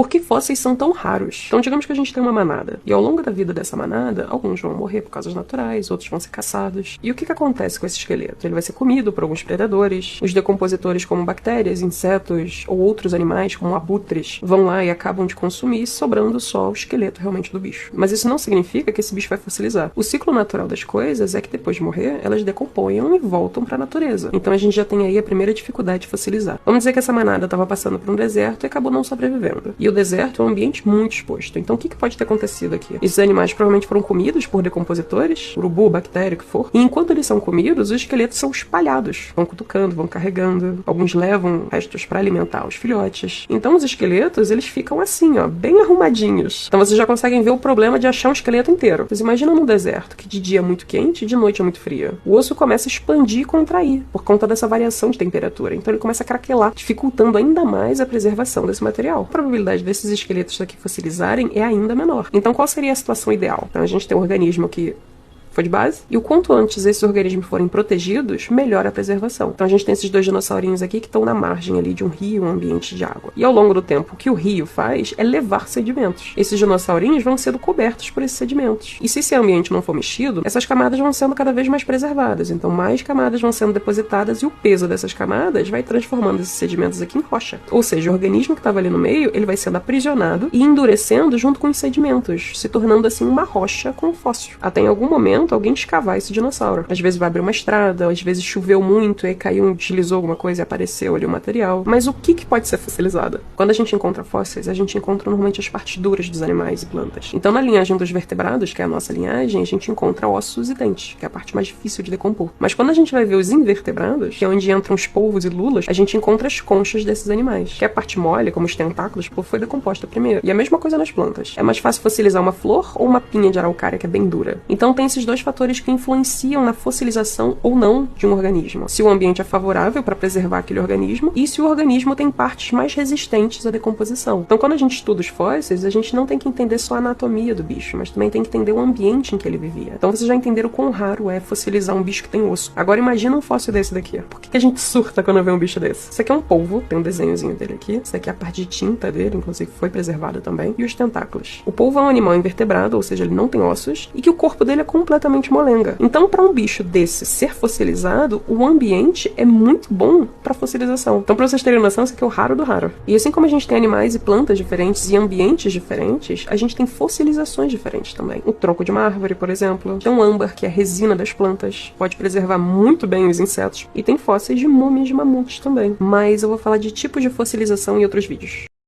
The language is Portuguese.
Por que fósseis são tão raros? Então digamos que a gente tem uma manada, e ao longo da vida dessa manada, alguns vão morrer por causas naturais, outros vão ser caçados. E o que acontece com esse esqueleto? Ele vai ser comido por alguns predadores, os decompositores como bactérias, insetos ou outros animais como abutres vão lá e acabam de consumir, sobrando só o esqueleto realmente do bicho. Mas isso não significa que esse bicho vai fossilizar. O ciclo natural das coisas é que depois de morrer, elas decompõem e voltam para a natureza. Então a gente já tem aí a primeira dificuldade de fossilizar. Vamos dizer que essa manada estava passando por um deserto e acabou não sobrevivendo. E o deserto é um ambiente muito exposto. Então o que pode ter acontecido aqui? Esses animais provavelmente foram comidos por decompositores, urubu, bactéria, o que for. E enquanto eles são comidos, os esqueletos são espalhados. Vão cutucando, vão carregando. Alguns levam restos para alimentar os filhotes. Então os esqueletos, eles ficam assim, ó, bem arrumadinhos. Então vocês já conseguem ver o problema de achar um esqueleto inteiro. Vocês imaginam num deserto que de dia é muito quente e de noite é muito fria. O osso começa a expandir e contrair por conta dessa variação de temperatura. Então ele começa a craquelar, dificultando ainda mais a preservação desse material. A probabilidade desses esqueletos daqui fossilizarem é ainda menor. Então qual seria a situação ideal? Então a gente tem um organismo que foi de base, e o quanto antes esses organismos forem protegidos, melhor a preservação. Então a gente tem esses dois dinossaurinhos aqui que estão na margem ali de um rio, um ambiente de água. E ao longo do tempo, o que o rio faz é levar sedimentos. Esses dinossaurinhos vão sendo cobertos por esses sedimentos. E se esse ambiente não for mexido, essas camadas vão sendo cada vez mais preservadas. Então mais camadas vão sendo depositadas e o peso dessas camadas vai transformando esses sedimentos aqui em rocha. Ou seja, o organismo que estava ali no meio, ele vai sendo aprisionado e endurecendo junto com os sedimentos, se tornando assim uma rocha com um fóssil. Até em algum momento alguém escavar esse dinossauro. Às vezes vai abrir uma estrada, às vezes choveu muito, e aí caiu, deslizou alguma coisa e apareceu ali o material. Mas o que pode ser fossilizado? Quando a gente encontra fósseis, a gente encontra normalmente as partes duras dos animais e plantas. Então na linhagem dos vertebrados, que é a nossa linhagem, a gente encontra ossos e dentes, que é a parte mais difícil de decompor. Mas quando a gente vai ver os invertebrados, que é onde entram os polvos e lulas, a gente encontra as conchas desses animais, que é a parte mole, como os tentáculos, foi decomposta primeiro. E a mesma coisa nas plantas. É mais fácil fossilizar uma flor ou uma pinha de araucária, que é bem dura. Então tem esses dois fatores que influenciam na fossilização ou não de um organismo. Se o ambiente é favorável para preservar aquele organismo e se o organismo tem partes mais resistentes à decomposição. Então quando a gente estuda os fósseis, a gente não tem que entender só a anatomia do bicho, mas também tem que entender o ambiente em que ele vivia. Então vocês já entenderam o quão raro é fossilizar um bicho que tem osso. Agora imagina um fóssil desse daqui. Por que a gente surta quando vê um bicho desse? Isso aqui é um polvo, tem um desenhozinho dele aqui. Isso aqui é a parte de tinta dele, inclusive foi preservada também. E os tentáculos. O polvo é um animal invertebrado, ou seja, ele não tem ossos, e que o corpo dele é completamente molenga. Então, para um bicho desse ser fossilizado, o ambiente é muito bom para fossilização. Então, para vocês terem noção, isso aqui é o raro do raro. E assim como a gente tem animais e plantas diferentes e ambientes diferentes, a gente tem fossilizações diferentes também. O tronco de uma árvore, por exemplo. Tem um âmbar, que é a resina das plantas. Pode preservar muito bem os insetos. E tem fósseis de múmias de mamutes também. Mas eu vou falar de tipos de fossilização em outros vídeos.